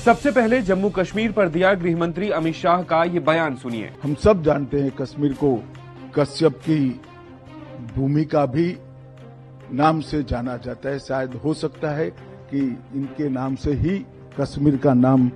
सबसे पहले जम्मू कश्मीर पर दिया गृह मंत्री अमित शाह का ये बयान सुनिए। हम सब जानते हैं कश्मीर को कश्यप की भूमि का भी नाम से जाना जाता है। शायद हो सकता है कि इनके नाम से ही कश्मीर का नाम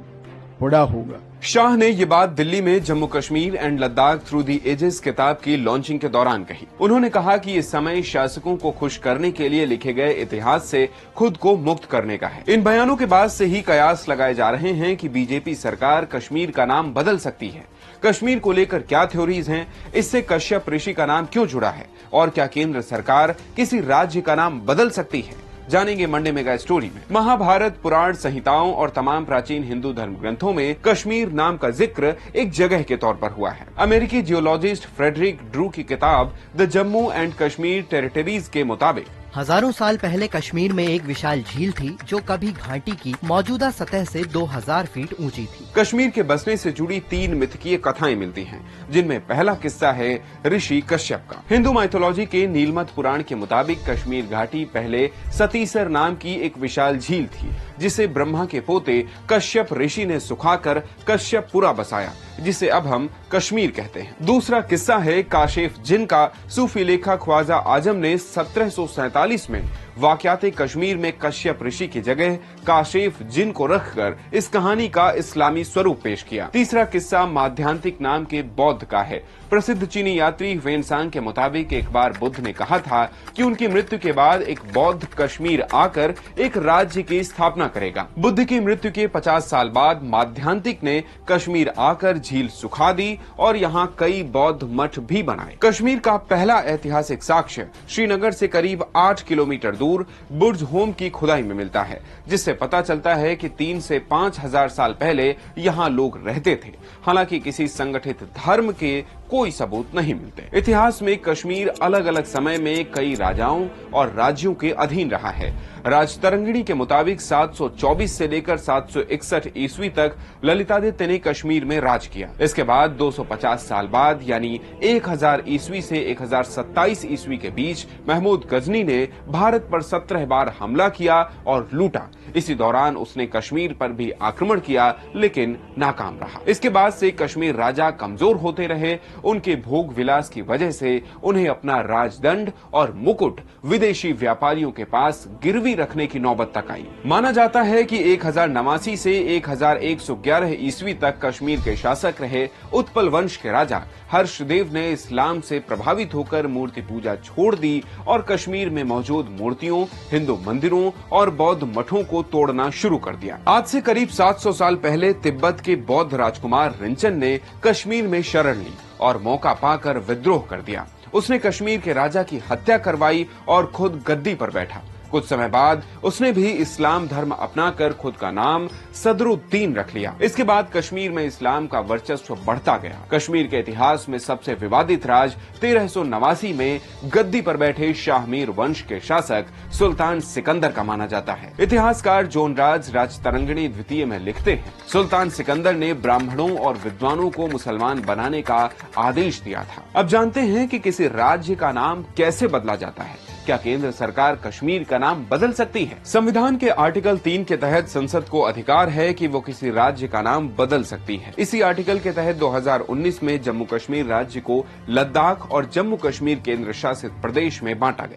पड़ा होगा। शाह ने ये बात दिल्ली में Jammu Kashmir and Ladakh through the ages किताब की लॉन्चिंग के दौरान कही। उन्होंने कहा कि ये समय शासकों को खुश करने के लिए लिखे गए इतिहास से खुद को मुक्त करने का है। इन बयानों के बाद से ही कयास लगाए जा रहे हैं कि बीजेपी सरकार कश्मीर का नाम बदल सकती है। कश्मीर को लेकर क्या थ्योरीज हैं, इससे कश्यप ऋषि का नाम क्यों जुड़ा है और क्या केंद्र सरकार किसी राज्य का नाम बदल सकती है, जानेंगे मंडे मेगा स्टोरी में। महाभारत, पुराण संहिताओं और तमाम प्राचीन हिंदू धर्म ग्रंथों में कश्मीर नाम का जिक्र एक जगह के तौर पर हुआ है। अमेरिकी जियोलॉजिस्ट फ्रेडरिक ड्रू की किताब the Jammu and Kashmir territories के मुताबिक हजारों साल पहले कश्मीर में एक विशाल झील थी जो कभी घाटी की मौजूदा सतह से 2000 फीट ऊंची थी। कश्मीर के बसने से जुड़ी 3 मिथकीय कथाएं मिलती हैं, जिनमें पहला किस्सा है ऋषि कश्यप का। हिंदू माइथोलॉजी के नीलमत पुराण के मुताबिक कश्मीर घाटी पहले सतीसर नाम की एक विशाल झील थी, जिसे ब्रह्मा के पोते कश्यप ऋषि ने सुखाकर कश्यपपुरा बसाया, जिसे अब हम कश्मीर कहते हैं। दूसरा किस्सा है काशिफ जिन का। सूफी लेखक ख्वाजा आजम ने 1747 में वाकयाते कश्मीर में कश्यप ऋषि की जगह काशिफ जिन को रखकर इस कहानी का इस्लामी स्वरूप पेश किया। तीसरा किस्सा माध्यांतिक नाम के बौद्ध का है। प्रसिद्ध चीनी यात्री वेनसांग के मुताबिक एक बार बुद्ध ने कहा था कि उनकी मृत्यु के बाद एक बौद्ध कश्मीर आकर एक राज्य की स्थापना करेगा। बुद्ध की मृत्यु के 50 साल बाद माध्यांतिक ने कश्मीर आकर झील सुखा दी और यहाँ कई बौद्ध मठ भी बनाए। कश्मीर का पहला ऐतिहासिक साक्ष्य श्रीनगर से करीब 8 किलोमीटर दूर बुर्ज होम की खुदाई में मिलता है, जिससे पता चलता है कि 3 से 5 हजार साल पहले यहाँ लोग रहते थे। हालांकि किसी संगठित धर्म के कोई सबूत नहीं मिलते। इतिहास में कश्मीर अलग अलग समय में कई राजाओं और राज्यों के अधीन रहा है। राजतरंगिणी के मुताबिक 724 से लेकर 761 ईस्वी तक ललितादित्य ने कश्मीर में राज किया। इसके बाद 250 साल बाद यानी 1000 ईस्वी से 1027 ईस्वी के बीच महमूद गजनी ने भारत पर 17 बार हमला किया और लूटा। इसी दौरान उसने कश्मीर पर भी आक्रमण किया, लेकिन नाकाम रहा। इसके बाद से कश्मीर राजा कमजोर होते रहे। उनके भोग विलास की वजह से उन्हें अपना राजदंड और मुकुट विदेशी व्यापारियों के पास गिरवी रखने की नौबत तक आई। माना जाता है कि 1089 से 1111 ईस्वी तक कश्मीर के शासक रहे उत्पल वंश के राजा हर्षदेव ने इस्लाम से प्रभावित होकर मूर्ति पूजा छोड़ दी और कश्मीर में मौजूद मूर्तियों, हिंदू मंदिरों और बौद्ध मठों को तोड़ना शुरू कर दिया। आज से करीब 700 साल पहले तिब्बत के बौद्ध राजकुमार रिंचन ने कश्मीर में शरण ली और मौका पाकर विद्रोह कर दिया। उसने कश्मीर के राजा की हत्या करवाई और खुद गद्दी पर बैठा। कुछ समय बाद उसने भी इस्लाम धर्म अपनाकर खुद का नाम सदरुद्दीन रख लिया। इसके बाद कश्मीर में इस्लाम का वर्चस्व बढ़ता गया। कश्मीर के इतिहास में सबसे विवादित राज 1389 में गद्दी पर बैठे शाहमीर वंश के शासक सुल्तान सिकंदर का माना जाता है। इतिहासकार जोन राजतरंगिणी द्वितीय में लिखते हैं, सुल्तान सिकंदर ने ब्राह्मणों और विद्वानों को मुसलमान बनाने का आदेश दिया था। अब जानते हैं कि किसी राज्य का नाम कैसे बदला जाता है। क्या केंद्र सरकार कश्मीर का नाम बदल सकती है? संविधान के आर्टिकल 3 के तहत संसद को अधिकार है कि वो किसी राज्य का नाम बदल सकती है। इसी आर्टिकल के तहत 2019 में जम्मू कश्मीर राज्य को लद्दाख और जम्मू कश्मीर केंद्र शासित प्रदेश में बांटा गया।